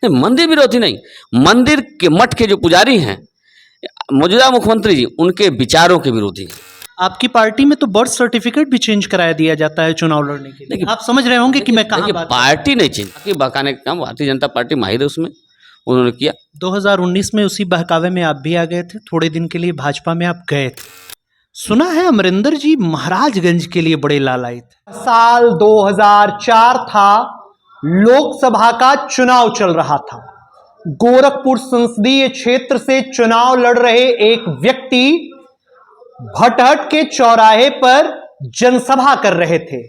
नहीं, मंदिर विरोधी नहीं, मंदिर के मठ के जो पुजारी हैं मौजूदा मुख्यमंत्री जी, उनके विचारों के विरोधी हैं। आपकी पार्टी में तो बर्थ सर्टिफिकेट भी चेंज कराया दिया जाता है चुनाव लड़ने के लिए। देखिए, आप समझ रहे होंगे कि मैं कहाँ देखिए, बात कर रहा पार्टी नहीं चेंज की, बहकाने का काम भारतीय जनता पार्टी माहिर है, उसमें उन्होंने किया। हूं। 2019 में उसी बहकावे में आप भी आ गए थे, थोड़े दिन के लिए भाजपा में आप गए थे। सुना है अमरिंदर जी महाराजगंज के लिए बड़े लालायित। साल 2004 था, लोकसभा का चुनाव चल रहा था। गोरखपुर संसदीय क्षेत्र से चुनाव लड़ रहे एक व्यक्ति भटहट के चौराहे पर जनसभा कर रहे थे।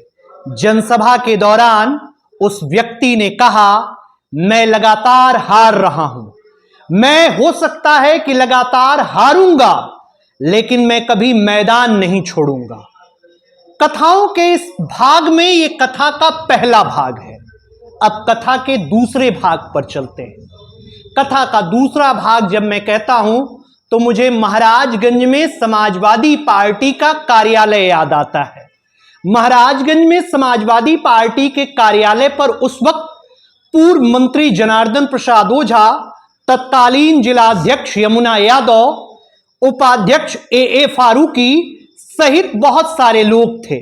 जनसभा के दौरान उस व्यक्ति ने कहा, मैं लगातार हार रहा हूं, मैं हो सकता है कि लगातार हारूंगा, लेकिन मैं कभी मैदान नहीं छोड़ूंगा। कथाओं के इस भाग में यह कथा का पहला भाग है। अब कथा के दूसरे भाग पर चलते हैं। कथा का दूसरा भाग जब मैं कहता हूं तो मुझे महाराजगंज में समाजवादी पार्टी का कार्यालय याद आता है। महाराजगंज में समाजवादी पार्टी के कार्यालय पर उस वक्त पूर्व मंत्री जनार्दन प्रसाद ओझा, तत्कालीन जिलाध्यक्ष यमुना यादव, उपाध्यक्ष ए फारूकी सहित बहुत सारे लोग थे।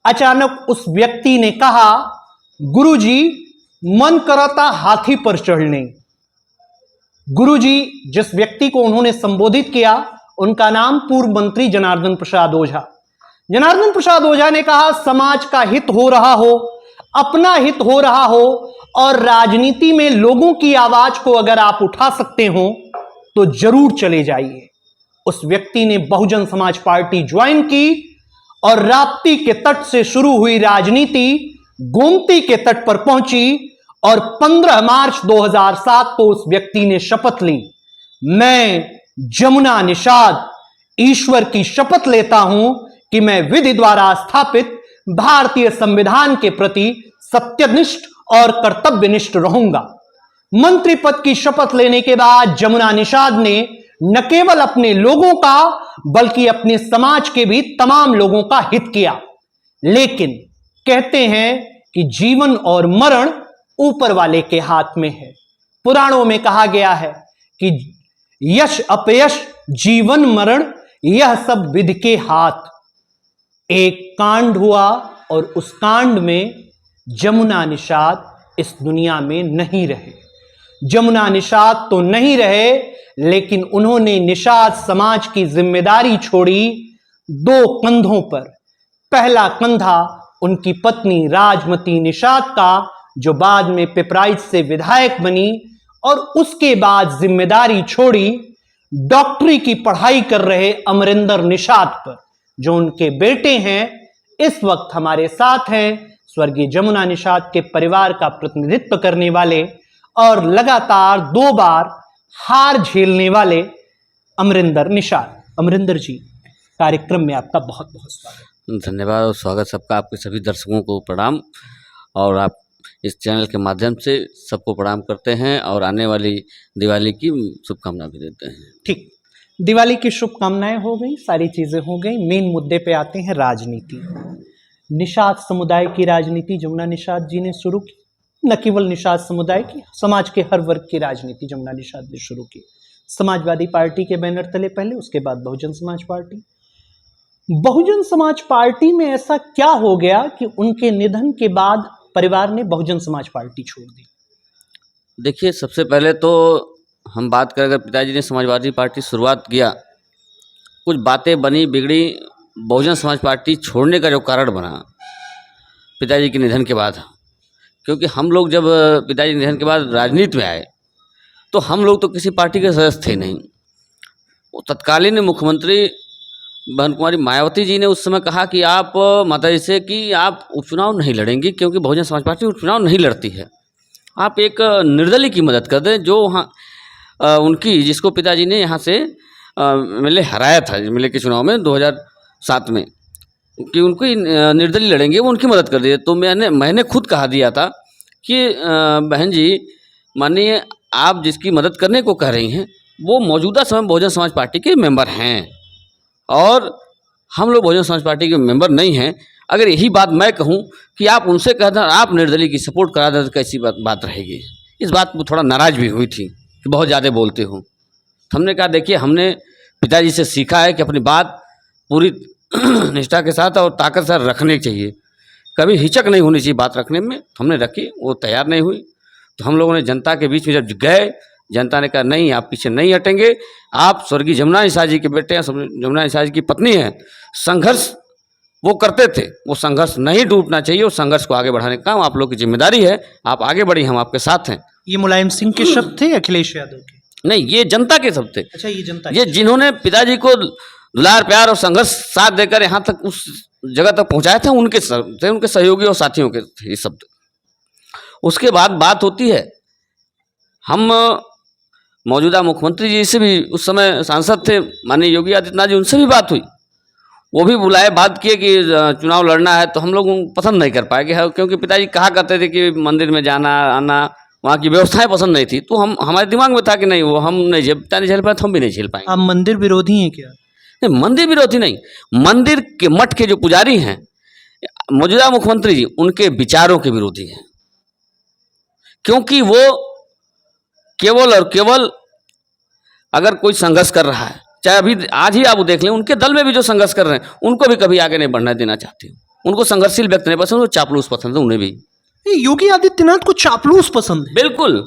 अचानक उस व्यक्ति ने कहा, गुरुजी मन करता हाथी पर चढ़ने। गुरुजी जिस व्यक्ति को उन्होंने संबोधित किया उनका नाम पूर्व मंत्री जनार्दन प्रसाद ओझा। जनार्दन प्रसाद ओझा ने कहा, समाज का हित हो रहा हो, अपना हित हो रहा हो और राजनीति में लोगों की आवाज को अगर आप उठा सकते हो तो जरूर चले जाइए। उस व्यक्ति ने बहुजन समाज पार्टी ज्वाइन की और राप्ती के तट से शुरू हुई राजनीति गोमती के तट पर पहुंची और 15 मार्च 2007 को उस व्यक्ति ने शपथ ली, मैं जमुना निषाद ईश्वर की शपथ लेता हूं कि मैं विधि द्वारा स्थापित भारतीय संविधान के प्रति सत्यनिष्ठ और कर्तव्यनिष्ठ रहूंगा। मंत्री पद की शपथ लेने के बाद जमुना निषाद ने न केवल अपने लोगों का बल्कि अपने समाज के भी तमाम लोगों का हित किया। लेकिन कहते हैं कि जीवन और मरण ऊपर वाले के हाथ में है। पुराणों में कहा गया है कि यश अपयश जीवन मरण यह सब विधि के हाथ। एक कांड हुआ और उस कांड में जमुना निषाद इस दुनिया में नहीं रहे। जमुना निषाद तो नहीं रहे, लेकिन उन्होंने निषाद समाज की जिम्मेदारी छोड़ी दो कंधों पर। पहला कंधा उनकी पत्नी राजमती निषाद का, जो बाद में पिपराइच से विधायक बनी, और उसके बाद जिम्मेदारी छोड़ी डॉक्टरी की पढ़ाई कर रहे अमरिंदर निषाद पर, जो उनके बेटे हैं। इस वक्त हमारे साथ हैं स्वर्गीय जमुना निषाद के परिवार का प्रतिनिधित्व करने वाले और लगातार 2 बार हार झेलने वाले अमरिंदर निषाद। अमरिंदर जी, कार्यक्रम में आपका बहुत बहुत स्वागत। धन्यवाद और स्वागत सबका। आपके सभी दर्शकों को प्रणाम, और आप इस चैनल के माध्यम से सबको प्रणाम करते हैं और आने वाली दिवाली की शुभकामना भी देते हैं। ठीक, दिवाली की शुभकामनाएं हो गई, सारी चीजें हो गई। मेन मुद्दे पे आते हैं, राजनीति। निषाद समुदाय की राजनीति जमुना निषाद जी ने शुरू की। न केवल निषाद समुदाय की, समाज के हर वर्ग की राजनीति जमुना निषाद ने शुरू की। समाजवादी पार्टी के बैनर तले पहले, उसके बाद बहुजन समाज पार्टी। बहुजन समाज पार्टी में ऐसा क्या हो गया कि उनके निधन के बाद परिवार ने बहुजन समाज पार्टी छोड़ दी? देखिए, सबसे पहले तो हम बात करें, अगर पिताजी ने समाजवादी पार्टी शुरुआत किया, कुछ बातें बनी बिगड़ी। बहुजन समाज पार्टी छोड़ने का जो कारण बना पिताजी के निधन के बाद, क्योंकि हम लोग जब पिताजी के निधन के बाद राजनीति में आए तो हम लोग तो किसी पार्टी के सदस्य थे नहीं। वो तत्कालीन मुख्यमंत्री बहन कुमारी मायावती जी ने उस समय कहा कि आप माताजी से कि आप उपचुनाव नहीं लड़ेंगी, क्योंकि बहुजन समाज पार्टी उपचुनाव नहीं लड़ती है, आप एक निर्दलीय की मदद कर दें, जो वहाँ उनकी जिसको पिताजी ने यहाँ से एमएलए हराया था एमएलए के चुनाव में 2007 में, कि उनको निर्दलीय लड़ेंगे, वो उनकी मदद कर दिए। तो मैंने खुद कहा दिया था कि बहन जी मानिए, आप जिसकी मदद करने को कह रही हैं वो मौजूदा समय बहुजन समाज पार्टी के मेंबर हैं और हम लोग बहुजन समाज पार्टी के मेंबर नहीं हैं। अगर यही बात मैं कहूं कि आप उनसे कह दें आप निर्दलीय की सपोर्ट करा दें तो कैसी बात रहेगी। इस बात पर थोड़ा नाराज़ भी हुई थी कि बहुत ज़्यादा बोलते हो। तो हमने कहा देखिए, हमने पिताजी से सीखा है कि अपनी बात पूरी निष्ठा के साथ और ताकत से रखनी चाहिए, कभी हिचक नहीं होनी चाहिए बात रखने में। हमने रखी, वो तैयार नहीं हुई। तो हम लोगों ने जनता के बीच में जब गए, जनता ने कहा नहीं, आप पीछे नहीं हटेंगे, आप स्वर्गीय जमुना निषाद जी के बेटे हैं, जमुना निषाद जी की पत्नी हैं, संघर्ष वो करते थे, वो संघर्ष नहीं टूटना चाहिए, उस संघर्ष को आगे बढ़ाने का काम आप लोग की जिम्मेदारी है, आप आगे बढ़िए, हम आपके साथ हैं। ये मुलायम सिंह के शब्द थे अखिलेश यादव के? नहीं, ये जनता के शब्द थे। अच्छा, ये जनता ये जिन्होंने पिताजी को दुलार प्यार और संघर्ष साथ देकर यहाँ तक उस जगह तक पहुँचाए थे, उनके शब्द थे, उनके सहयोगी और साथियों के थे ये शब्द। उसके बाद बात होती है, हम मौजूदा मुख्यमंत्री जी से भी उस समय सांसद थे माननीय योगी आदित्यनाथ जी, उनसे भी बात हुई। वो भी बुलाए, बात किए कि चुनाव लड़ना है, तो हम लोग पसंद नहीं कर पाएंगे, क्योंकि पिताजी कहा करते थे कि मंदिर में जाना आना, वहाँ की व्यवस्थाएं पसंद नहीं थी। तो हमारे दिमाग में था कि नहीं, वो हम नहीं पिता नहीं झेल पाए तो हम भी नहीं झेल पाएंगे। आप मंदिर विरोधी हैं क्या? नहीं, मंदिर विरोधी नहीं, मंदिर के मठ के जो पुजारी हैं मौजूदा मुख्यमंत्री जी, उनके विचारों के विरोधी हैं, क्योंकि वो केवल और केवल अगर कोई संघर्ष कर रहा है, चाहे अभी आज ही आप देख लें, उनके दल में भी जो संघर्ष कर रहे हैं उनको भी कभी आगे नहीं बढ़ना देना चाहते। उनको संघर्षशील व्यक्ति नहीं पसंद, वो चापलूस पसंद है उन्हें भी। योगी आदित्यनाथ को चापलूस पसंद है? बिल्कुल,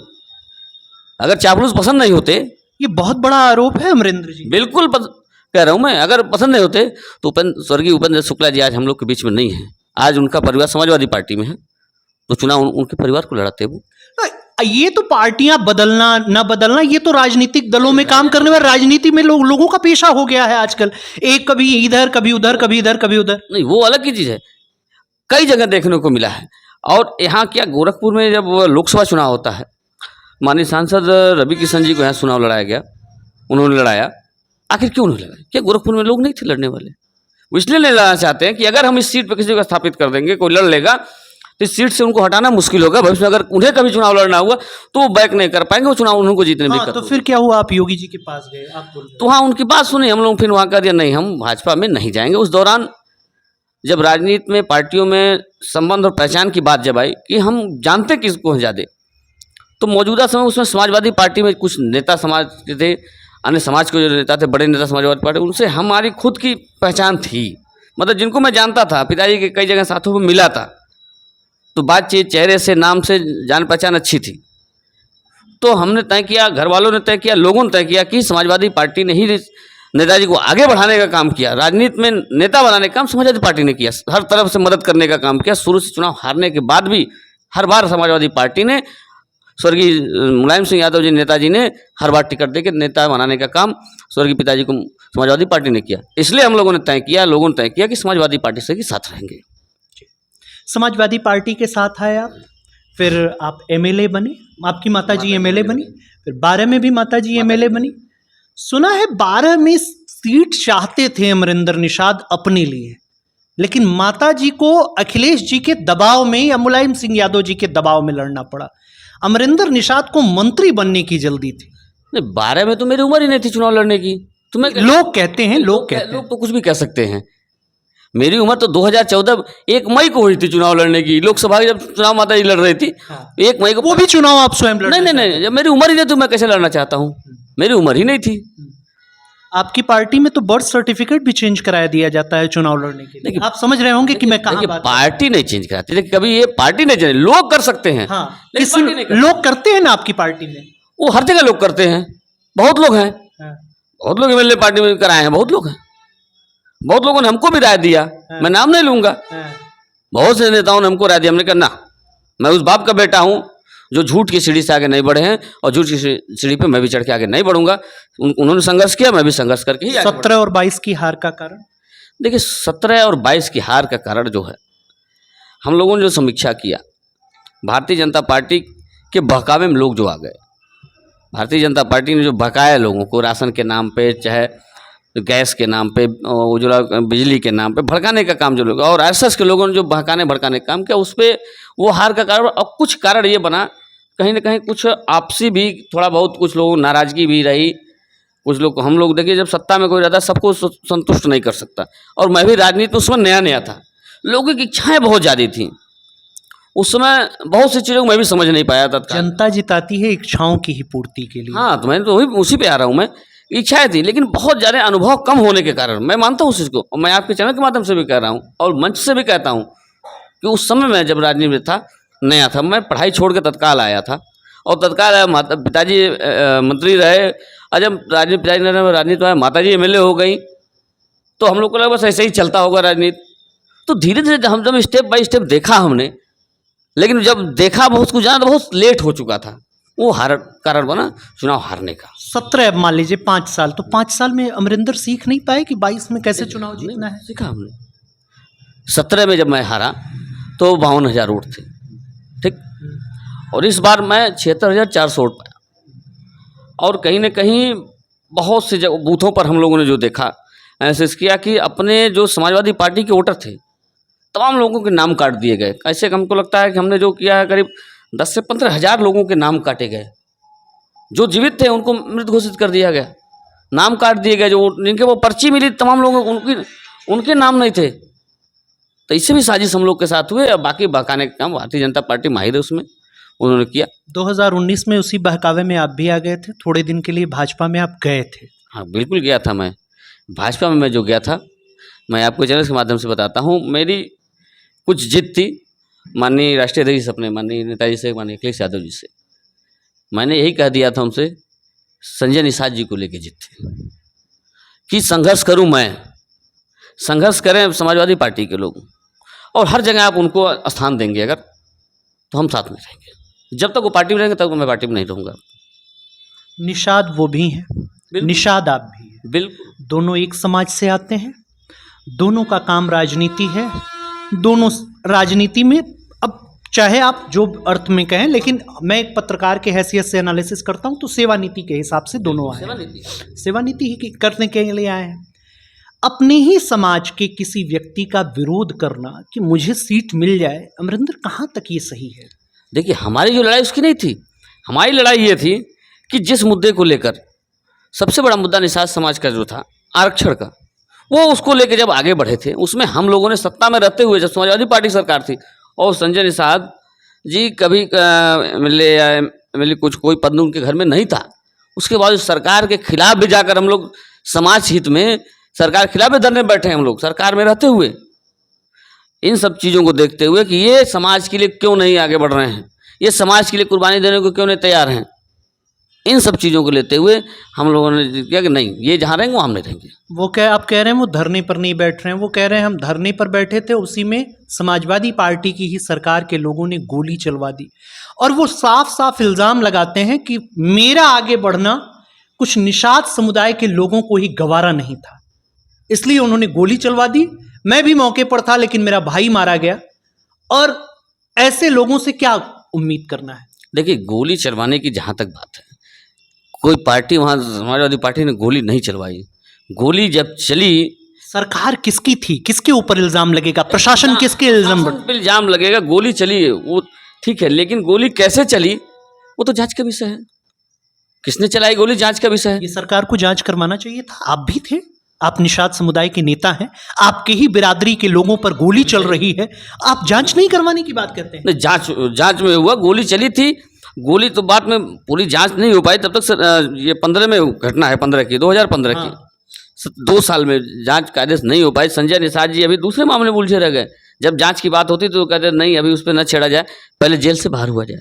अगर चापलूस पसंद नहीं होते, ये बहुत बड़ा आरोप है अमरिंदर जी। बिल्कुल कह रहा हूं मैं, अगर पसंद नहीं होते तो स्वर्गीय उपेंद्र शुक्ला जी आज हम लोग के बीच में नहीं है। आज उनका परिवार समाजवादी पार्टी में है, तो चुनाव उनके परिवार को लड़ाते वो। ये तो पार्टियां बदलना ना बदलना, ये तो राजनीतिक दलों में काम करने वाले, राजनीति में लोगों का पेशा हो गया है आजकल। एक कभी इधर कभी उधर, कभी इधर कभी उधर। नहीं, वो अलग की चीज़ है, कई जगह देखने को मिला है। और यहाँ क्या, गोरखपुर में जब लोकसभा चुनाव होता है, माननीय सांसद रवि किशन जी को यहाँ चुनाव लड़ाया गया, उन्होंने लड़ाया। आखिर क्यों नहीं लड़ाया? क्या गोरखपुर में लोग नहीं थे लड़ने वाले? वो इसलिए नहीं लड़ना चाहते हैं कि अगर हम इस सीट पर किसी को स्थापित कर देंगे, कोई लड़ लेगा, तो इस सीट से उनको हटाना मुश्किल होगा। भविष्य में अगर उन्हें कभी चुनाव लड़ना हुआ तो वो बैक नहीं कर पाएंगे, वो चुनाव उनको जीतने में। तो फिर क्या हुआ? आप योगी जी के पास गए, आप बोल रहे? तो हाँ, उनकी बात सुनी हम लोग, फिर वहाँ कह दिया नहीं, हम भाजपा में नहीं जाएंगे। उस दौरान जब राजनीति में पार्टियों में संबंध और पहचान की बात जब आई कि हम जानते किसको हैं ज़्यादा, तो मौजूदा समय उसमें समाजवादी पार्टी में कुछ नेता समाज के थे, अन्य समाज के जो नेता थे, बड़े नेता समाजवादी पार्टी, उनसे हमारी खुद की पहचान थी। मतलब जिनको मैं जानता था, पिताजी के कई जगह साथों में मिला था, तो बातचीत, चेहरे से, नाम से जान पहचान अच्छी थी। तो हमने तय किया, घर वालों ने तय किया, लोगों ने तय किया कि समाजवादी पार्टी ने ही नेताजी को आगे बढ़ाने का काम किया। राजनीति में नेता बनाने का काम समाजवादी पार्टी ने किया, हर तरफ से मदद करने का काम किया। शुरू से चुनाव हारने के बाद भी हर बार समाजवादी पार्टी ने, स्वर्गीय मुलायम सिंह यादव जी नेताजी ने हर बार टिकट देकर नेता बनाने का काम स्वर्गीय पिताजी को समाजवादी पार्टी ने किया। इसलिए हम लोगों ने तय किया, लोगों ने तय किया कि समाजवादी पार्टी से ही साथ रहेंगे। समाजवादी पार्टी के साथ आए आप, फिर आप एमएलए बने, आपकी माताजी एमएलए बनी, फिर 12 में भी माताजी एमएलए बनी। सुना है 12 में सीट चाहते थे अमरिंदर निषाद अपने लिए, लेकिन माताजी को अखिलेश जी के दबाव में या मुलायम सिंह यादव जी के दबाव में लड़ना पड़ा। अमरिंदर निषाद को मंत्री बनने की जल्दी थी। नहीं, 12 में तो मेरी उम्र ही नहीं थी चुनाव लड़ने की। तुम्हें लोग कहते हैं, लोग तो कुछ भी कह सकते हैं। मेरी उम्र तो 2014 1 मई को हुई थी चुनाव लड़ने की। लोकसभा की जब चुनाव माता जी लड़ रही थी, 1 मई को। वो भी चुनाव आप स्वयं लड़? नहीं, जब मेरी उम्र ही नहीं तो मैं कैसे लड़ना चाहता हूँ? मेरी उम्र ही नहीं थी। आपकी पार्टी में तो बर्थ सर्टिफिकेट भी चेंज कराया दिया जाता है चुनाव लड़ने के लिए। आप समझ रहे होंगे कि मैं कहाँ बात। पार्टी नहीं चेंज कराती, लेकिन कभी ये पार्टी नहीं चेंज, लोग कर सकते हैं। हाँ, लोग करते हैं ना आपकी पार्टी में? वो हर जगह लोग करते हैं, बहुत लोग हैं। बहुत लोग एमएलए पार्टी में कराए हैं, बहुत लोग हैं। बहुत लोगों ने हमको भी राय दिया, मैं नाम नहीं लूंगा। बहुत से नेताओं ने हमको राय दिया, हमने कहा ना, मैं उस बाप का बेटा हूं जो झूठ की सीढ़ी से आगे नहीं बढ़े हैं, और झूठ की सीढ़ी पे मैं भी चढ़ के आगे नहीं बढ़ूंगा। उन्होंने संघर्ष किया, मैं भी संघर्ष करके ही। 17 और 22 की हार का कारण? देखिए, 17 और 22 की हार का कारण जो है, हम लोगों ने जो समीक्षा किया, भारतीय जनता पार्टी के बहकावे में लोग जो आ गए। भारतीय जनता पार्टी ने जो बहकाया लोगों को, राशन के नाम पे, चाहे गैस के नाम पे, उज्ज्वला बिजली के नाम पे भड़काने का काम जो लोग, और आरएसएस के लोगों ने जो भड़काने का काम किया, उस पर वो हार का कारण। और कुछ कारण ये बना, कहीं ना कहीं कुछ आपसी भी थोड़ा बहुत, कुछ लोगों नाराज़गी भी रही। कुछ लोग, हम लोग देखिए, जब सत्ता में कोई रहता है सबको संतुष्ट नहीं कर सकता। और मैं भी राजनीति में उस समय नया था, लोगों की इच्छाएँ बहुत ज़्यादा थी। उस समय बहुत सी चीज़ों को मैं भी समझ नहीं पाया था। जनता जिताती है इच्छाओं की ही पूर्ति के लिए। हाँ, तो मैं तो वही उसी पे आ रहा हूँ मैं। इच्छाएँ थी, लेकिन बहुत ज़्यादा अनुभव कम होने के कारण मैं मानता हूँ उस चीज़ को, और मैं आपके चैनल के माध्यम से भी कह रहा हूँ और मंच से भी कहता हूँ कि उस समय मैं जब राजनीति में था, नया था, मैं पढ़ाई छोड़ के तत्काल आया था, और तत्काल आया, माता पिताजी मंत्री रहे, और जब राजनीति पिताजी ने राजनीति में माता जी एमएलए हो गई, तो हम लोग को लगा बस ऐसे ही चलता होगा राजनीति। तो धीरे धीरे हम जब स्टेप बाय स्टेप देखा हमने, लेकिन जब देखा बहुत कुछ जाना तो बहुत लेट हो चुका था, वो हार कारण बना चुनाव हारने का। 17 अब मान लीजिए 5 साल, तो 5 साल में अमरिंदर सीख नहीं पाए कि 22 में कैसे चुनाव जीतना है? सीखा हमने। 17 में जब मैं हारा तो 52,000 वोट थे, ठीक, और इस बार मैं 76,400 वोट पाया। और कहीं न कहीं बहुत से बूथों पर हम लोगों ने जो देखा, महसूस किया कि अपने जो समाजवादी पार्टी के वोटर थे, तमाम लोगों के नाम काट दिए गए। ऐसे हमको लगता है कि हमने जो किया है, करीब 10 से 15,000 लोगों के नाम काटे गए। जो जीवित थे उनको मृत घोषित कर दिया गया, नाम काट दिए गए। जो जिनके वो पर्ची मिली, तमाम लोगों को उनके नाम नहीं थे। तो इससे भी साजिश हम लोग के साथ हुए, और बाकी बहकाने का काम भारतीय जनता पार्टी माहिर है, उसमें उन्होंने किया। 2019 में उसी बहकावे में आप भी आ गए थे, थोड़े दिन के लिए भाजपा में आप गए थे। हाँ, बिल्कुल गया था मैं भाजपा में। मैं जो गया था, मैं आपको चैनल के माध्यम से बताता हूँ। मेरी कुछ जिद थी माननीय राष्ट्रीय अध्यक्ष अपने माननीय नेताजी से, माननीय अखिलेश यादव जी से। मैंने यही कह दिया था उनसे, संजय निषाद जी को लेके जिद थी कि संघर्ष करूं मैं, संघर्ष करें समाजवादी पार्टी के लोग, और हर जगह आप उनको स्थान देंगे अगर, तो हम साथ में रहेंगे। जब तक वो पार्टी में रहेंगे तब मैं पार्टी में नहीं रहूँगा। निषाद वो भी हैं, निषाद आप भी हैं, बिल्कुल। दोनों एक समाज से आते हैं, दोनों का काम राजनीति है, दोनों राजनीति में, अब चाहे आप जो अर्थ में कहें, लेकिन मैं एक पत्रकार के हैसियत से एनालिसिस करता हूं, तो सेवा नीति के हिसाब से दोनों आए हैं। सेवा नीति ही करने के लिए आए हैं। अपने ही समाज के किसी व्यक्ति का विरोध करना कि मुझे सीट मिल जाए, अमरिंदर कहाँ तक ये सही है? देखिए, हमारी जो लड़ाई उसकी नहीं थी। हमारी लड़ाई ये थी कि जिस मुद्दे को लेकर, सबसे बड़ा मुद्दा निषाद समाज का जो था आरक्षण का, वो उसको लेकर जब आगे बढ़े थे, उसमें हम लोगों ने सत्ता में रहते हुए, जब समाजवादी पार्टी सरकार थी और संजय निषाद जी कभी एमएलए कुछ कोई पद उनके घर में नहीं था, उसके बाद सरकार के खिलाफ भी जाकर हम लोग समाज हित में सरकार के खिलाफ भी धरने बैठे हैं हम लोग, सरकार में रहते हुए। इन सब चीज़ों को देखते हुए कि ये समाज के लिए क्यों नहीं आगे बढ़ रहे हैं, ये समाज के लिए कुर्बानी देने को क्यों नहीं तैयार हैं, इन सब चीज़ों को लेते हुए हम लोगों ने किया कि नहीं, ये जहाँ रहेंगे वहाँ हम नहीं रहेंगे। वो क्या आप कह रहे हैं वो धरने पर नहीं बैठ रहे हैं, वो कह रहे हैं हम धरने पर बैठे थे, उसी में समाजवादी पार्टी की ही सरकार के लोगों ने गोली चलवा दी, और वो साफ साफ इल्ज़ाम लगाते हैं कि मेरा आगे बढ़ना कुछ निषाद समुदाय के लोगों को ही गवारा नहीं था, इसलिए उन्होंने गोली चलवा दी। मैं भी मौके पर था, लेकिन मेरा भाई मारा गया, और ऐसे लोगों से क्या उम्मीद करना है? देखिए, गोली चलवाने की जहाँ तक बात है, कोई पार्टी वहाँ समाजवादी पार्टी ने गोली नहीं चलवाई। गोली जब चली, सरकार किसकी थी, किसके ऊपर इल्जाम लगेगा, प्रशासन किसके इल्जाम लगेगा? गोली चली वो ठीक है, लेकिन गोली कैसे चली वो तो जांच का विषय है। किसने चलाई गोली, जांच का विषय है। ये सरकार को जांच करवाना चाहिए था। आप भी थे, आप निषाद समुदाय के नेता हैं, आपके ही बिरादरी के लोगों पर गोली चल रही है, आप जांच नहीं करवाने की बात करते हैं? जांच में हुआ, गोली चली थी, गोली तो बाद में पूरी जांच नहीं हो पाई तब तक। ये 15 में घटना है, 2015 की। 2 साल में जांच का आदेश नहीं हो पाई। संजय निषाद जी अभी दूसरे मामले में उलझे रह गए। जब जांच की बात होती तो कहते नहीं, अभी उस पर न छेड़ा जाए, पहले जेल से बाहर हुआ जाए।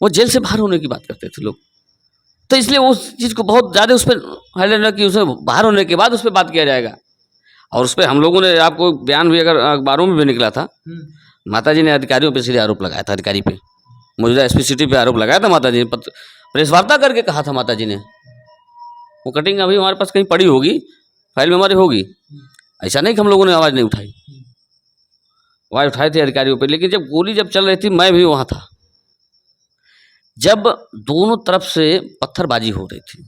वो जेल से बाहर होने की बात करते थे लोग, तो इसलिए उस चीज़ को बहुत ज़्यादा उस पर हाईलाइट कि उसमें बाहर होने के बाद उस पर बात किया जाएगा। और उस पर हम लोगों ने, आपको बयान भी अगर अखबारों में भी निकला था, माता जी ने अधिकारियों पे सीधे आरोप लगाया था, अधिकारी पे, मौजूदा एसपी सिटी पे आरोप लगाया था माता जी ने। प्रेस वार्ता करके कहा था माता जी ने, वो कटिंग अभी हमारे पास कहीं पड़ी होगी, फाइल में हमारी होगी। ऐसा नहीं कि हम लोगों ने आवाज़ नहीं उठाई, आवाज़ उठाए थे अधिकारियों पे। लेकिन जब गोली जब चल रही थी, मैं भी वहाँ था, जब दोनों तरफ से पत्थरबाजी हो रही थी,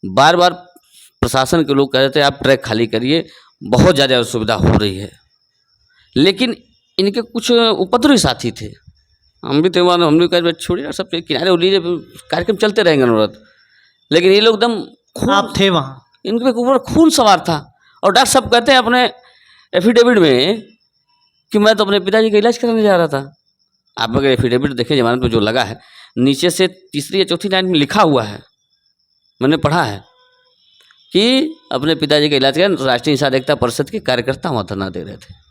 बार बार प्रशासन के लोग कह रहे थे आप ट्रैक खाली करिए, बहुत ज़्यादा असुविधा हो रही है। लेकिन इनके कुछ उपद्रवी साथी थे, हम भी थे वहाँ, हम भी कह छोड़िए सब किनारे हो लीजिए, कार्यक्रम चलते रहेंगे अनुरोध। लेकिन ये लोग एकदम, आप थे वहाँ, इनके ऊपर खून सवार था। और डॉक्टर साहब कहते हैं अपने एफिडेविट में कि मैं तो अपने पिताजी का इलाज कराने जा रहा था। आप अगर एफिडेविट देखें जमानत में जो लगा है, नीचे से तीसरी या चौथी लाइन में लिखा हुआ है, मैंने पढ़ा है कि अपने पिताजी का इलाज करा, राष्ट्रीय इंसान एकता परिषद के कार्यकर्ता वहाँ धरना दे रहे थे।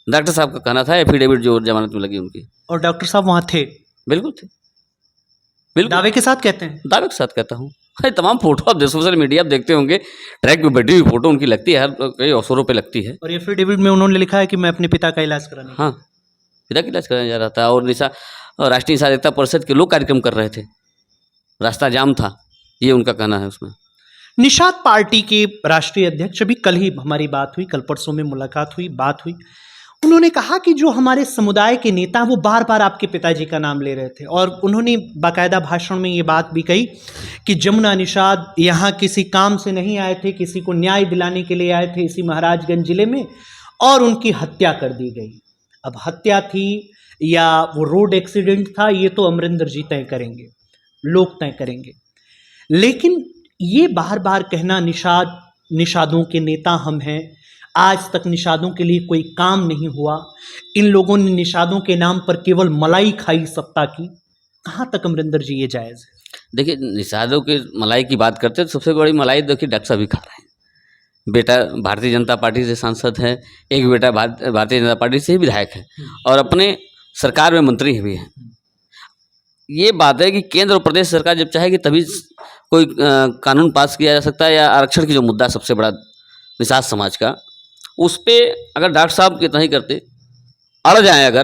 डॉक्टर साहब का कहना था, एफिडेविट जो जमानत में लगी उनकी। और डॉक्टर साहब वहाँ थे? बिल्कुल थे, बिल्कुल दावे के साथ कहते हैं? दावे के साथ कहता हूँ। अरे तमाम फोटो आप सोशल मीडिया आप देखते होंगे, ट्रैक पे बैठी हुई फोटो उनकी लगती है, हर कई अवसरों पे लगती है। और एफिडेविट में उन्होंने लिखा है कि मैं अपने पिता का इलाज कराने। हाँ, पिता का इलाज कराने जा रहा था। और राष्ट्रीय इंसान एकता परिषद के लोग कार्यक्रम कर रहे थे, रास्ता जाम था, ये उनका कहना है उसमें। निषाद पार्टी के राष्ट्रीय अध्यक्ष, अभी कल ही हमारी बात हुई, कल परसों में मुलाकात हुई, बात हुई, उन्होंने कहा कि जो हमारे समुदाय के नेता वो बार बार आपके पिताजी का नाम ले रहे थे। और उन्होंने बाकायदा भाषण में ये बात भी कही कि जमुना निषाद यहाँ किसी काम से नहीं आए थे, किसी को न्याय दिलाने के लिए आए थे इसी महाराजगंज जिले में, और उनकी हत्या कर दी गई। अब हत्या थी या वो रोड एक्सीडेंट था, ये तो अमरिंदर जी तय करेंगे, लोग तय करेंगे। लेकिन ये बार बार कहना निषादों के नेता हम हैं, आज तक निषादों के लिए कोई काम नहीं हुआ, इन लोगों ने निषादों के नाम पर केवल मलाई खाई सत्ता की, कहाँ तक अमरिंदर जी ये जायज़ है? देखिए, निषादों की मलाई की बात करते हैं तो सबसे बड़ी मलाई देखिए डॉक्टर साहब ही खा रहे हैं। बेटा भारतीय जनता पार्टी से सांसद है, एक बेटा भारतीय जनता पार्टी से ही विधायक है, और अपने सरकार में मंत्री भी हैं। ये बात है कि केंद्र और प्रदेश सरकार जब चाहेगी तभी कोई कानून पास किया जा सकता है, या आरक्षण की जो मुद्दा सबसे बड़ा निषाद समाज का, उस पर अगर डॉक्टर साहब इतना ही करते, अड़ जाए अगर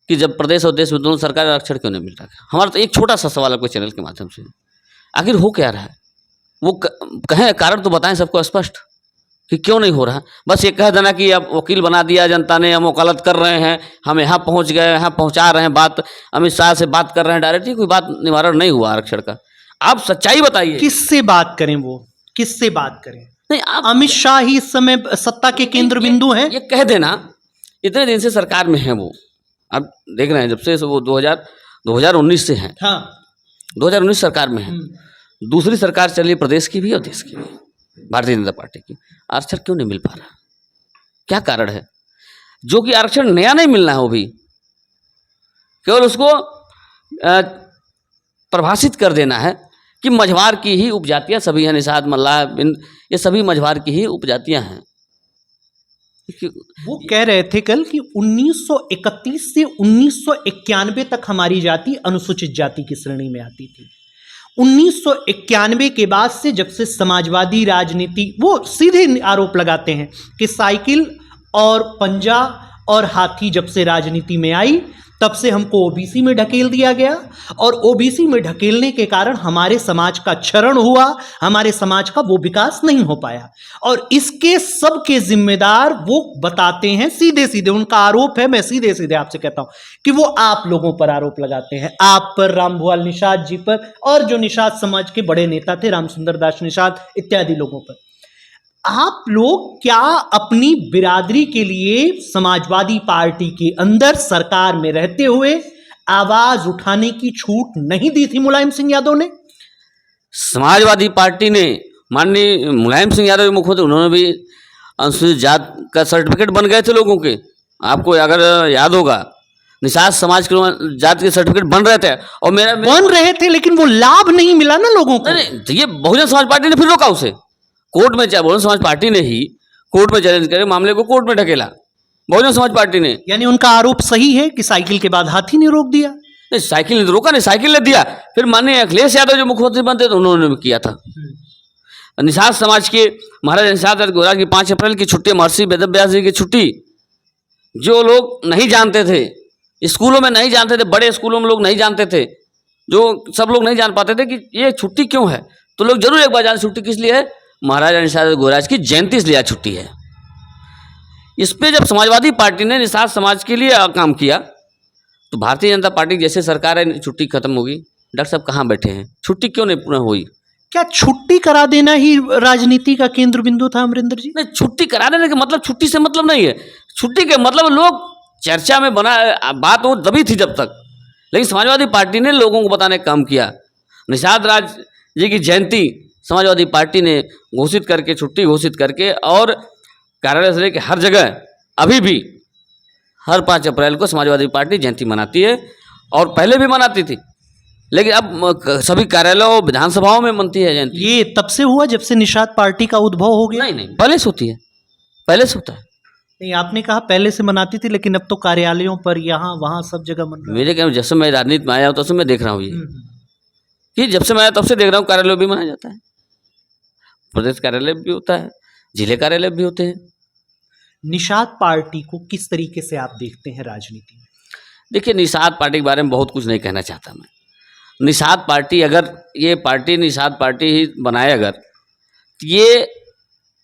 कि जब प्रदेश और देश में दोनों सरकार आरक्षण क्यों नहीं मिल रहा है। हमारा तो एक छोटा सा सवाल आपके चैनल के माध्यम से, आखिर हो क्या रहा है, वो कहें, कारण तो बताएं सबको स्पष्ट कि क्यों नहीं हो रहा। बस ये कह देना कि अब वकील बना दिया जनता ने, हम वकालत कर रहे हैं, हम यहाँ पहुँच गए, यहाँ पहुँचा रहे हैं बात, अमित शाह से बात कर रहे हैं डायरेक्टली, कोई बात निवारण नहीं हुआ आरक्षण का। आप सच्चाई बताइए, किससे बात करें, वो किससे बात करें? नहीं, आप अमित शाह ही इस समय सत्ता के केंद्र बिंदु हैं। ये कह देना, इतने दिन से सरकार में है वो, आप देख रहे हैं जब से वो 2019 से हैं। हाँ, 2019 सरकार में है, दूसरी सरकार चली प्रदेश की भी और देश की भी, भारतीय जनता पार्टी की। आरक्षण क्यों नहीं मिल पा रहा, क्या कारण है? जो कि आरक्षण नया नहीं मिलना है, वो भी केवल उसको परिभाषित कर देना है कि मझवार की ही उपजातियां सभी हैं, निषाद, मल्लाह, बिंद, ये सभी मझवार की ही उपजातियां हैं। वो कह रहे थे कल कि 1931 से 1991 तक हमारी जाति अनुसूचित जाति की श्रेणी में आती थी। 1991 के बाद से, जब से समाजवादी राजनीति, वो सीधे आरोप लगाते हैं कि साइकिल और पंजा और हाथी जब से राजनीति में आई, तब से हमको ओबीसी में ढकेल दिया गया, और ओबीसी में ढकेलने के कारण हमारे समाज का क्षरण हुआ, हमारे समाज का वो विकास नहीं हो पाया। और इसके सब के जिम्मेदार वो बताते हैं सीधे सीधे, उनका आरोप है, मैं सीधे सीधे आपसे कहता हूं कि वो आप लोगों पर आरोप लगाते हैं, आप पर, रामभुआल निषाद जी पर, और जो निषाद समाज के बड़े नेता थे, रामसुंदर दास निषाद इत्यादि लोगों पर। आप लोग क्या अपनी बिरादरी के लिए समाजवादी पार्टी के अंदर सरकार में रहते हुए आवाज उठाने की छूट नहीं दी थी मुलायम सिंह यादव ने? समाजवादी पार्टी ने, माननीय मुलायम सिंह यादव मुख्यमंत्री, उन्होंने भी अनुसूचित जात का सर्टिफिकेट बन गए थे लोगों के। आपको अगर याद होगा, निषाद समाज के जात के सर्टिफिकेट बन रहे थे, और मेरा बन रहे थे, लेकिन वो लाभ नहीं मिला ना लोगों को। नहीं, तो ये बहुजन समाज पार्टी ने फिर रोका उसे, कोर्ट में, बहुजन समाज पार्टी ने ही कोर्ट में चैलेंज करे, मामले को कोर्ट में ढकेला बहुजन समाज पार्टी ने। यानी उनका आरोप सही है कि साइकिल के बाद हाथी ने रोक दिया? नहीं, साइकिल ने तो रोका नहीं, साइकिल ने दिया। फिर माननीय अखिलेश यादव जो मुख्यमंत्री बनते थे, उन्होंने भी किया था। निषाद समाज के महाराज निषाद गोराज की 5 अप्रैल की छुट्टी, महर्षि वेदव्यास जी की छुट्टी, जो लोग नहीं जानते थे, स्कूलों में नहीं जानते थे, बड़े स्कूलों में लोग नहीं जानते थे, जो सब लोग नहीं जान पाते थे कि ये छुट्टी क्यों है, तो लोग जरूर एक बार जान छुट्टी किस लिए है, महाराजा निषाद गोराज की जयंती इसलिए छुट्टी है। इस पे जब समाजवादी पार्टी ने निषाद समाज के लिए काम किया, तो भारतीय जनता पार्टी जैसे सरकार है, छुट्टी खत्म होगी। डॉक्टर साहब कहाँ बैठे हैं, छुट्टी क्यों नहीं पूर्ण हुई? क्या छुट्टी करा देना ही राजनीति का केंद्र बिंदु था अमरिंदर जी? नहीं, छुट्टी करा देने का मतलब, छुट्टी से मतलब नहीं है, छुट्टी के मतलब लोग चर्चा में बना बात वो दबी थी जब तक, लेकिन समाजवादी पार्टी ने लोगों को बताने का काम किया। निषाद राज जी की जयंती समाजवादी पार्टी ने घोषित करके, छुट्टी घोषित करके, और कार्यालय से लेकर हर जगह अभी भी हर 5 अप्रैल को समाजवादी पार्टी जयंती मनाती है और पहले भी मनाती थी, लेकिन अब सभी कार्यालयों और विधानसभाओं में मनती है जयंती। ये तब से हुआ जब से निषाद पार्टी का उद्भव हो गया? नहीं, पहले से होती है, पहले से होता है। नहीं, आपने कहा पहले से मनाती थी, लेकिन अब तो कार्यालयों पर यहाँ वहाँ सब जगह मन रहा है। मेरे कहने जब से मैं राजनीति में आया हूँ तब से मैं देख रहा हूँ ये कि जब से मैं आया तब से देख रहा हूँ कार्यालय भी मनाया जाता है, प्रदेश कार्यालय भी होता है, जिले कार्यालय भी होते हैं। निषाद पार्टी को किस तरीके से आप देखते हैं राजनीति में? देखिए, निषाद पार्टी के बारे में बहुत कुछ नहीं कहना चाहता मैं। निषाद पार्टी, अगर ये पार्टी निषाद पार्टी ही बनाए, अगर तो ये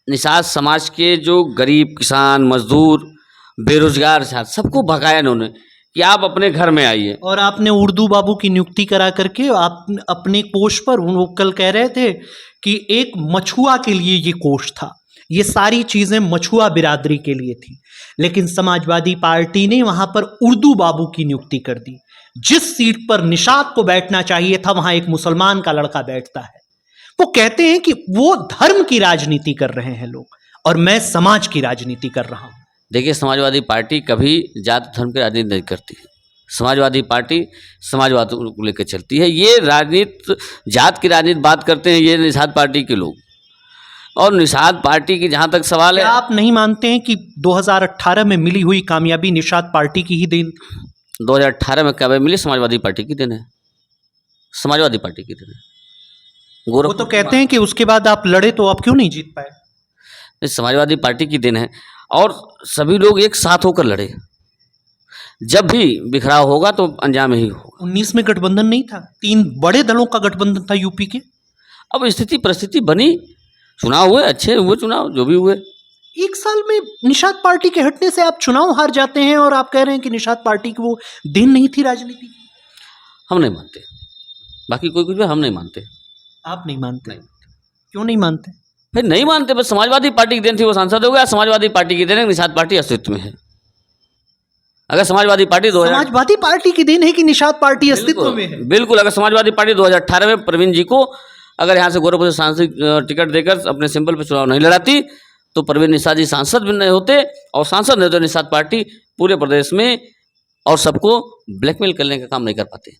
निषाद समाज के जो गरीब किसान, मजदूर, बेरोजगार छात्र सबको भगाया इन्होंने कि आप अपने घर में आइए। और आपने उर्दू बाबू की नियुक्ति करा करके आप अपने कोष पर, वो कल कह रहे थे कि एक मछुआ के लिए ये कोष था, ये सारी चीजें मछुआ बिरादरी के लिए थी, लेकिन समाजवादी पार्टी ने वहां पर उर्दू बाबू की नियुक्ति कर दी। जिस सीट पर निषाद को बैठना चाहिए था वहां एक मुसलमान का लड़का बैठता है। वो कहते हैं कि वो धर्म की राजनीति कर रहे हैं लोग और मैं समाज की राजनीति कर रहा हूं। देखिए, समाजवादी पार्टी कभी जात धर्म की राजनीति नहीं करती है। समाजवादी पार्टी समाजवाद को लेकर चलती है। ये राजनीति जात की राजनीति बात करते हैं ये निषाद पार्टी के लोग। और निषाद पार्टी की जहाँ तक सवाल है, क्या आप नहीं मानते हैं कि 2018 में मिली हुई कामयाबी निषाद पार्टी की ही देन? 2018 में कामयाबी मिली समाजवादी पार्टी की देन है, समाजवादी पार्टी की देन है। वो तो कहते हैं कि उसके बाद आप लड़े तो आप क्यों नहीं जीत पाए? समाजवादी पार्टी की देन है और सभी लोग एक साथ होकर लड़े। जब भी बिखराव होगा तो अंजाम ही होगा। 19 में गठबंधन नहीं था, 3 बड़े दलों का गठबंधन था यूपी के। अब स्थिति परिस्थिति बनी, चुनाव हुए, अच्छे हुए चुनाव जो भी हुए। एक साल में निषाद पार्टी के हटने से आप चुनाव हार जाते हैं और आप कह रहे हैं कि निषाद पार्टी की वो देन नहीं थी राजनीति की। हम नहीं मानते, बाकी कोई कुछ भी हम नहीं मानते। आप नहीं मानते? नहीं। क्यों नहीं मानते? फिर नहीं मानते, बस समाजवादी पार्टी की देन थी, वो सांसद हो गया। समाजवादी पार्टी की देन है, निषाद पार्टी अस्तित्व में है। अगर समाजवादी पार्टी समाजवादी पार्टी की देन है कि निषाद पार्टी अस्तित्व में है? बिल्कुल। अगर समाजवादी पार्टी 2018 में प्रवीण जी को अगर यहाँ से गोरखपुर से सांसद टिकट देकर अपने सिंबल पर चुनाव नहीं लड़ाती तो प्रवीण निषाद जी सांसद भी नहीं होते, और सांसद नहीं तो निषाद पार्टी पूरे प्रदेश में और सबको ब्लैकमेल करने का काम नहीं कर पाते।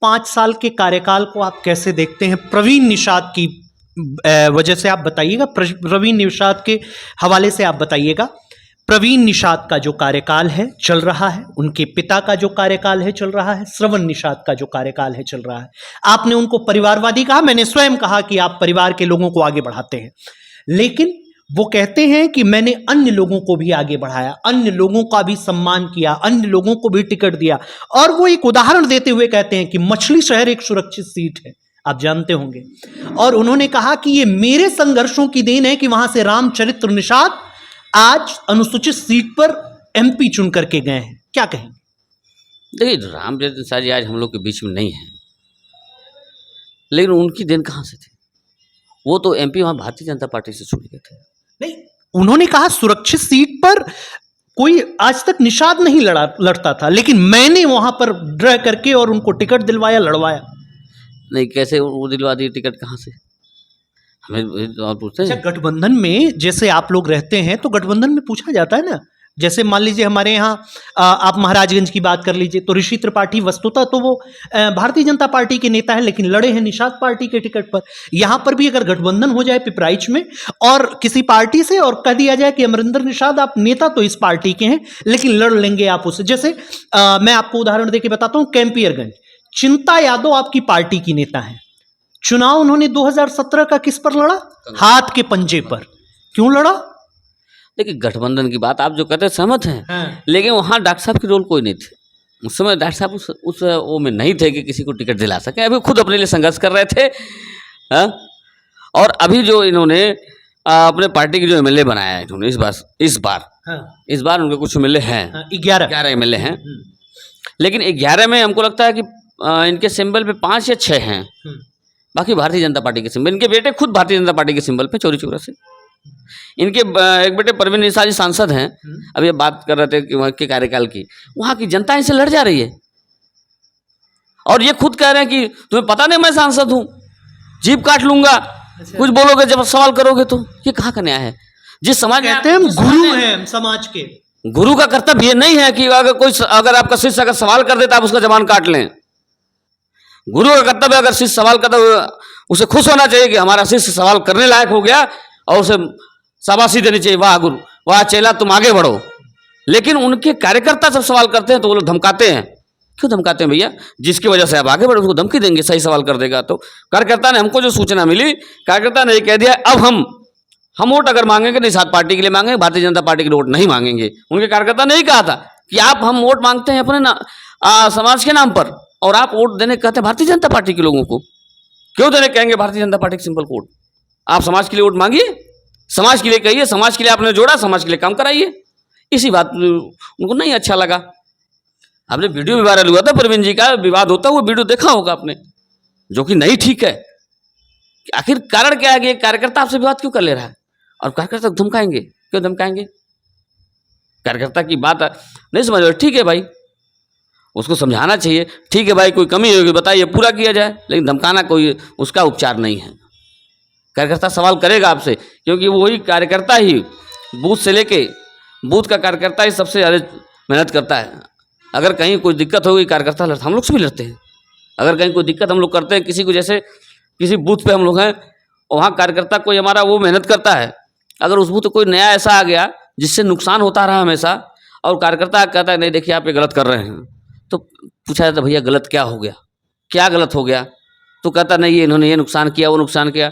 5 साल के कार्यकाल को आप कैसे देखते हैं? प्रवीण निषाद की वजह से आप बताइएगा, प्रवीण निषाद के हवाले से आप बताइएगा। प्रवीण निषाद का जो कार्यकाल है चल रहा है, उनके पिता का जो कार्यकाल है चल रहा है, श्रवण निषाद का जो कार्यकाल है चल रहा है। आपने उनको परिवारवादी कहा, मैंने स्वयं कहा कि आप परिवार के लोगों को आगे बढ़ाते हैं, लेकिन वो कहते हैं कि मैंने अन्य लोगों को भी आगे बढ़ाया, अन्य लोगों का भी सम्मान किया, अन्य लोगों को भी टिकट दिया। और वो एक उदाहरण देते हुए कहते हैं कि मछली शहर एक सुरक्षित सीट है, आप जानते होंगे। और उन्होंने कहा कि ये मेरे संघर्षों की देन है कि वहां से रामचरित्र निषाद आज अनुसूचित सीट पर एमपी चुन करके गए हैं। क्या कहेंगे? देखिए, रामचरित्र निषाद जी आज हम लोग के बीच में नहीं है, लेकिन उनकी देन कहाँ से थी? वो तो एमपी वहाँ भारतीय जनता पार्टी से चुन गए थे। नहीं, उन्होंने कहा सुरक्षित सीट पर कोई आज तक निषाद नहीं लड़ता था, लेकिन मैंने वहां पर ड्रा करके और उनको टिकट दिलवाया, लड़वाया। नहीं, कैसे वो दिलवा दी टिकट, कहाँ से? हमें और पूछते हैं। अच्छा, गठबंधन में जैसे आप लोग रहते हैं तो गठबंधन में पूछा जाता है ना, जैसे मान लीजिए हमारे यहाँ आप महाराजगंज की बात कर लीजिए तो ऋषि त्रिपाठी वस्तुतः तो वो भारतीय जनता पार्टी के नेता है, लेकिन लड़े हैं निषाद पार्टी के टिकट पर। यहाँ पर भी अगर गठबंधन हो जाए पिपराइच में और किसी पार्टी से और कह दिया जाए कि अमरिंदर निषाद आप नेता तो इस पार्टी के हैं लेकिन लड़ लेंगे आप उससे, जैसे मैं आपको उदाहरण देके बताता हूँ, कैंपियरगंज चिंता यादव आपकी पार्टी की नेता है, चुनाव उन्होंने 2017 का किस पर लड़ा? हाथ के पंजे पर। क्यों लड़ा? देखिए, गठबंधन की बात आप जो कहते हैं सहमत हैं, हाँ। लेकिन वहाँ डॉक्टर साहब की रोल कोई नहीं थे उस समय। डॉक्टर साहब उस वो में नहीं थे कि किसी को टिकट दिला सके, अभी खुद अपने लिए संघर्ष कर रहे थे। हाँ? और अभी जो इन्होंने अपने पार्टी के जो एमएलए बनाया है इन्होंने इस बार उनके कुछ एमएलए हैं, 11 एमएलए हैं, लेकिन 11 में हमको लगता है कि इनके सिंबल पे 5 या 6 हैं, बाकी भारतीय जनता पार्टी के सिंबल। इनके बेटे खुद भारतीय जनता पार्टी के सिंबल पे चोरी चोरा से। इनके एक बेटे प्रवीण निषाद जी सांसद हैं, अभी बात कर रहे थे कि वहाँ के कार्यकाल की, वहाँ की जनता इनसे लड़ जा रही है और ये खुद कह रहे हैं कि तुम्हें पता नहीं मैं सांसद हूँ, जीभ काट लूंगा, कुछ बोलोगे जब सवाल करोगे तो। ये कहाँ का न्याय है? जिस समाज कहते हैं हम गुरु हैं समाज के, गुरु का कर्तव्य ये नहीं है कि अगर आपका शिष्य अगर सवाल कर देता आप उसका जबान काट लें। गुरु का कर्तव्य अगर शिष्य सवाल करता उसे खुश होना चाहिए कि हमारा शिष्य सवाल करने लायक हो गया और उसे शाबाशी देनी चाहिए, वाह गुरु, वाह चेला, तुम आगे बढ़ो। लेकिन उनके कार्यकर्ता जब सवाल करते हैं तो वो लोग धमकाते हैं। क्यों धमकाते हैं भैया? जिसकी वजह से आप आगे बढ़ो उसको धमकी देंगे, सही सवाल कर देगा तो। कार्यकर्ता ने हमको जो सूचना मिली, कार्यकर्ता ने ये कह दिया अब हम वोट अगर मांगेंगे निषाद पार्टी के लिए मांगेंगे, भारतीय जनता पार्टी के लिए वोट नहीं मांगेंगे। उनके कार्यकर्ता ने ही कहा था कि हम वोट मांगते हैं अपने समाज के नाम पर और आप वोट देने कहते हैं भारतीय जनता पार्टी के लोगों को। क्यों देने कहेंगे भारतीय जनता पार्टी के सिंपल वोट? आप समाज के लिए वोट मांगिए, समाज के लिए कहिए, समाज के लिए आपने जोड़ा, समाज के लिए काम कराइए। इसी बात उनको नहीं अच्छा लगा। आपने वीडियो भी वायरल हुआ था प्रवीण जी का विवाद होता, वो वीडियो देखा होगा आपने, जो कि नहीं ठीक है। आखिर कारण क्या है कि कार्यकर्ता आपसे विवाद क्यों कर ले रहा है और कार्यकर्ता धमकाएंगे? क्यों धमकाएंगे? कार्यकर्ता की बात नहीं समझ रहे, ठीक है भाई, उसको समझाना चाहिए, ठीक है भाई, कोई कमी होगी बताइए, पूरा किया जाए, लेकिन धमकाना कोई उसका उपचार नहीं है। कार्यकर्ता सवाल करेगा आपसे, क्योंकि वही कार्यकर्ता ही बूथ से लेके बूथ का कार्यकर्ता ही सबसे ज़्यादा मेहनत करता है। अगर कहीं कोई दिक्कत होगी कार्यकर्ता लड़ता, हम लोग से भी लड़ते हैं। अगर कहीं कोई दिक्कत हम लोग करते हैं किसी को, जैसे किसी बूथ पे हम लोग हैं, वहाँ कार्यकर्ता कोई हमारा वो मेहनत करता है, अगर उस बूथ पे कोई नया ऐसा आ गया जिससे नुकसान होता रहा हमेशा और कार्यकर्ता कहता है नहीं देखिए आप ये गलत कर रहे हैं, तो पूछा जाता भैया गलत क्या हो गया, क्या गलत हो गया? तो कहता नहीं इन्होंने ये नुकसान किया, वो नुकसान किया।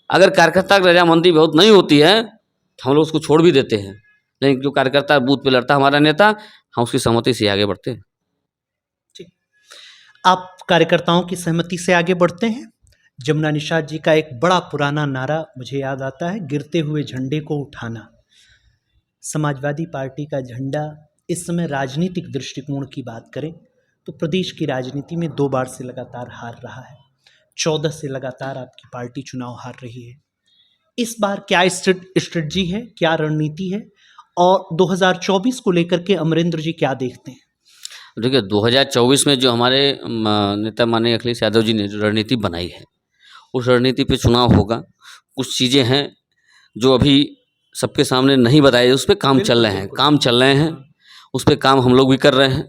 अगर कार्यकर्ता की रजामंदी बहुत नहीं होती है तो हम लोग उसको छोड़ भी देते हैं, लेकिन जो कार्यकर्ता बूथ पे लड़ता हमारा नेता, हम उसकी सहमति से आगे बढ़ते हैं। ठीक, आप कार्यकर्ताओं की सहमति से आगे बढ़ते हैं। जमुना निषाद जी का एक बड़ा पुराना नारा मुझे याद आता है, गिरते हुए झंडे को उठाना। समाजवादी पार्टी का झंडा इस समय राजनीतिक दृष्टिकोण की बात करें तो प्रदेश की राजनीति में 2 बार से लगातार हार रहा है। 14 से लगातार आपकी पार्टी चुनाव हार रही है। इस बार क्या स्ट्रेटजी है, क्या रणनीति है और 2024 को लेकर के अमरेंद्र जी क्या देखते हैं? देखिए 2024 में जो हमारे नेता माननीय अखिलेश यादव जी ने जो रणनीति बनाई है, उस रणनीति पे चुनाव होगा। कुछ चीज़ें हैं जो अभी सबके सामने नहीं बताई, उस पर काम चल रहे हैं, उस पर काम हम लोग भी कर रहे हैं।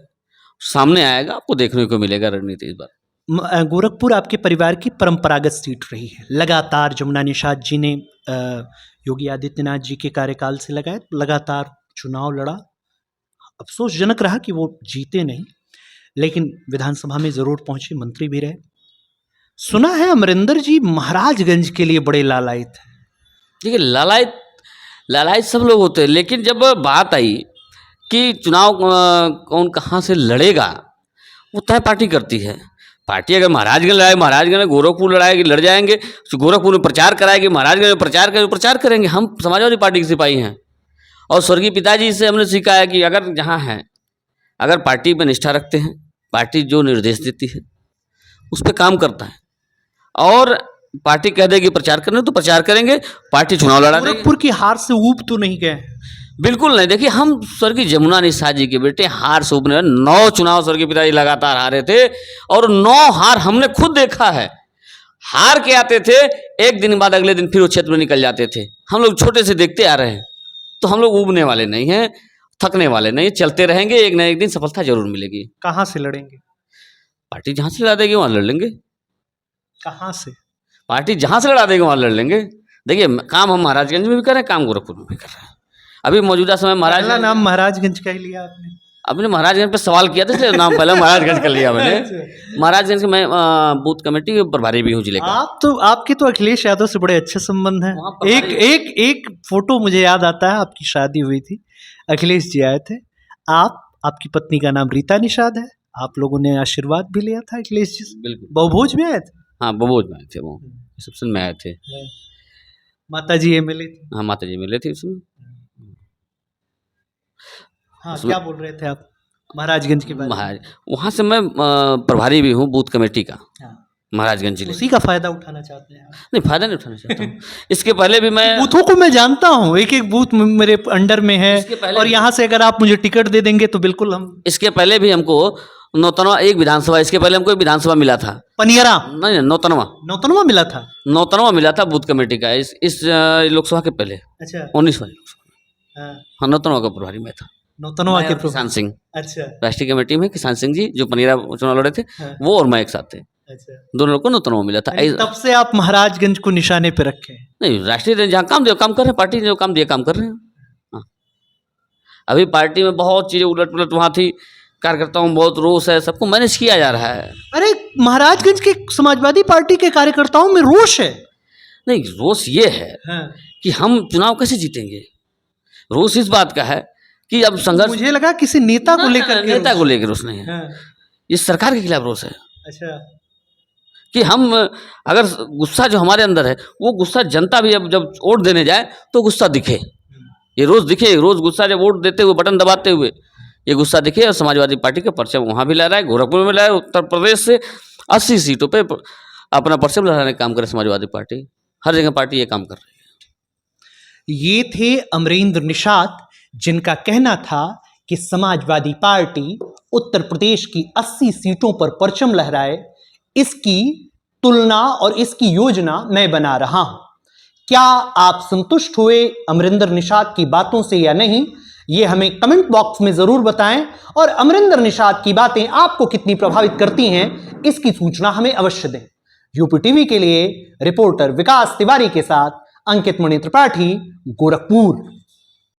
सामने आएगा, आपको देखने को मिलेगा रणनीति इस बार। गोरखपुर आपके परिवार की परंपरागत सीट रही है। लगातार जमुना निषाद जी ने योगी आदित्यनाथ जी के कार्यकाल से लगातार चुनाव लड़ा। अफसोसजनक रहा कि वो जीते नहीं, लेकिन विधानसभा में ज़रूर पहुंचे, मंत्री भी रहे। सुना है अमरिंदर जी महाराजगंज के लिए बड़े लालायित हैं। देखिए लालायित सब लोग होते हैं, लेकिन जब बात आई कि चुनाव कौन कहाँ से लड़ेगा, वो तय पार्टी करती है। पार्टी अगर महाराजगंज लड़ाए, महाराजगंज में गोरखपुर लड़ाएगी, लड़ जाएंगे, तो गोरखपुर में प्रचार कराएगी, महाराजगंज में प्रचार करेंगे। हम समाजवादी पार्टी के सिपाही हैं और स्वर्गीय पिताजी से हमने सीखा है कि अगर जहाँ हैं, अगर पार्टी में निष्ठा रखते हैं, पार्टी जो निर्देश देती है उस पर काम करता है और पार्टी कह देगी प्रचार करने तो प्रचार करेंगे, पार्टी चुनाव लड़ा देगी। गोरखपुर की हार से ऊब तो नहीं गए? बिल्कुल नहीं। देखिए हम स्वर्गीय जमुना निषाद जी के बेटे, हार से ऊब नहीं। 9 चुनाव स्वर्गीय पिताजी लगातार हारे थे और 9 हार हमने खुद देखा है। हार के आते थे, एक दिन बाद अगले दिन फिर वो क्षेत्र में निकल जाते थे। हम लोग छोटे से देखते आ रहे हैं, तो हम लोग ऊबने वाले नहीं हैं, थकने वाले नहीं, चलते रहेंगे, एक न एक दिन सफलता जरूर मिलेगी। कहाँ से लड़ेंगे? पार्टी जहाँ से लड़ा देगी वहाँ लड़ लेंगे। कहाँ से? पार्टी जहाँ से लड़ा देगी वहाँ लड़ लेंगे। देखिए काम हम महाराजगंज में भी कर रहे हैं, काम गोरखपुर में भी कर रहे हैं। अभी मौजूदा समय पहला नाम महाराजगंज का ही लिया आपने? आपने महाराजगंज पे सवाल किया था, इसलिए नाम पहले महाराजगंज कर लिया मैंने। महाराजगंज के मैं बूथ कमेटी के प्रभारी भी हूँ जिले का। आपके तो अखिलेश यादव से बड़े अच्छे संबंध हैं। एक फोटो मुझे याद आता है, आपकी शादी हुई थी, अखिलेश जी आए थे, आपकी पत्नी का नाम रीता निषाद है, आप लोगों ने आशीर्वाद भी लिया था अखिलेश जी से। बिल्कुल। बहुभोज में आए थे? हाँ बहुभोज में आए थे, वो रिसेप्शन में आए थे। माता जी मिले थे? हाँ माता जी मिले थे उसमें। हाँ क्या बोल रहे थे आप महाराजगंज के बारे में? वहाँ से मैं प्रभारी भी हूँ बूथ कमेटी का। महाराजगंज जिले। उसी का फायदा उठाना चाहते हैं? नहीं, फायदा नहीं उठाना चाहता हूँ। इसके पहले भी मैं बूथों को मैं जानता हूँ, एक एक बूथ मेरे अंडर में है, और यहाँ से अगर आप मुझे टिकट दे देंगे तो बिल्कुल हम। इसके पहले भी हमको नौतनवा एक विधानसभा, इसके पहले हमको एक विधानसभा मिला था। पनियरा? नहीं, नौतनवा मिला था। नौतनवा मिला था बूथ कमेटी का, इस लोकसभा के पहले। अच्छा 19 वाली लोकसभा। हाँ नौतनवा का प्रभारी मैं था। नौतनवा मैं के और किसान सिंह, अच्छा राष्ट्रीय कमेटी में किसान सिंह जी जो पनीरा चुनाव लड़े थे, हाँ। वो और मैं एक साथ थे। अच्छा, दोनों लोग को नौतनवा मिला था। तब से आप महाराजगंज को निशाने पे रखे हैं। नहीं, राष्ट्रीय ने जहाँ काम दिया काम कर रहे हैं, पार्टी ने जो काम दिया काम कर रहे हैं। हाँ। अभी पार्टी में बहुत चीज़ें उलट पुलट वहाँ थी, कार्यकर्ताओं में बहुत रोष है, सबको मैनेज किया जा रहा है। अरे महाराजगंज के समाजवादी पार्टी के कार्यकर्ताओं में रोष है। नहीं, रोष ये है हाँ। कि हम चुनाव कैसे जीतेंगे। रोष इस बात का है कि अब संघर्ष, मुझे लगा किसी नेता को लेकर के नेता रोष। को लेकर रोष नहीं है, हाँ। ये सरकार के खिलाफ रोष है अच्छा, कि हम अगर गुस्सा जो हमारे अंदर है वो गुस्सा जनता भी अब जब वोट देने जाए तो गुस्सा दिखे, ये रोज दिखे, रोज गुस्सा जब वोट देते हुए बटन दबाते हुए ये गुस्सा दिखे। और समाजवादी पार्टी का परचम वहाँ भी ला रहा है, गोरखपुर में ला रहा है, उत्तर प्रदेश से 80 सीटों पे अपना परचम लहराने का काम करे समाजवादी पार्टी, हर जगह पार्टी ये काम कर रही है। ये थे अमरेंद्र निषाद, जिनका कहना था कि समाजवादी पार्टी उत्तर प्रदेश की 80 सीटों पर परचम लहराए, इसकी तुलना और इसकी योजना मैं बना रहा हूं। क्या आप संतुष्ट हुए अमरिंदर निषाद की बातों से या नहीं, ये हमें कमेंट बॉक्स में जरूर बताएं। और अमरिंदर निषाद की बातें आपको कितनी प्रभावित करती हैं, इसकी सूचना हमें अवश्य दें। यूपी टीवी के लिए रिपोर्टर विकास तिवारी के साथ अंकित मणि त्रिपाठी, गोरखपुर।